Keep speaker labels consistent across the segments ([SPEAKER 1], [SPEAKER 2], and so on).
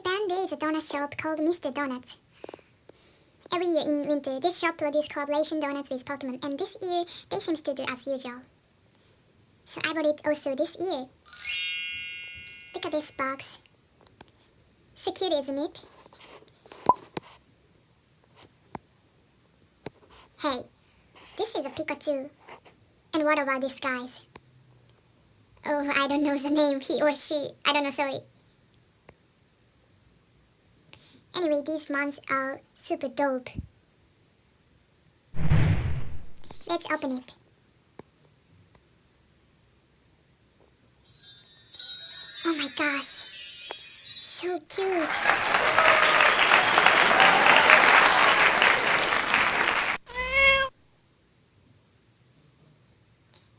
[SPEAKER 1] Japan, there is a donut shop called Mr.doughnuts. Every year in winter, this shop produces collaboration donuts with Pokemon, and this year, they seem to do as usual. So I bought it also this year. Look at this box. So cute, isn't it? Hey, this is a Pikachu. And what about this guys? Oh, I don't know the name, he or she. I don't know, sorry. Anyway, these months are super dope. Let's open it. Oh my gosh. So cute.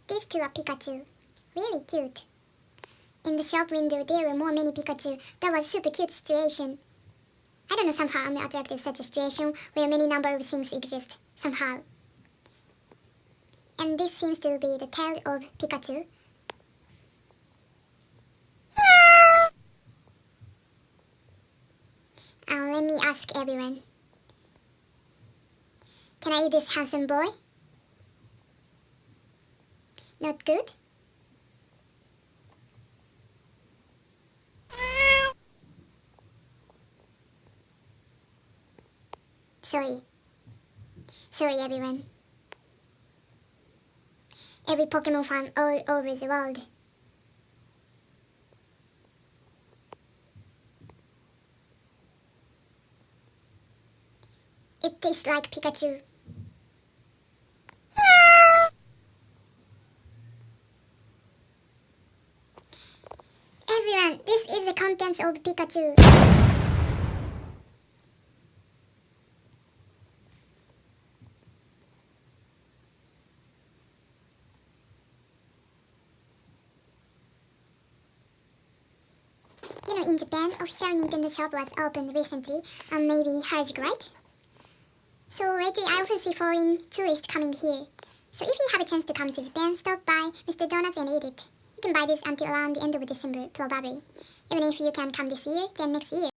[SPEAKER 1] These two are Pikachu. Really cute. In the shop window, there were many Pikachu. That was a super cute situation. I don't know, somehow I'm attracted to such a situation where many number of things exist, somehow. And this seems to be the tail of Pikachu. Let me ask everyone. Can I eat this handsome boy? Not good? Sorry everyone. Every Pokemon fan all over the world. It tastes like Pikachu. Everyone, this is the contents of Pikachu. You know, in Japan, official Nintendo shop was opened recently, maybe Harajuku, right? So lately I often see foreign tourists coming here. So if you have a chance to come to Japan, stop by Mr.doughnuts and eat it. You can buy this until around the end of December, probably. Even if you can't come this year, then next year.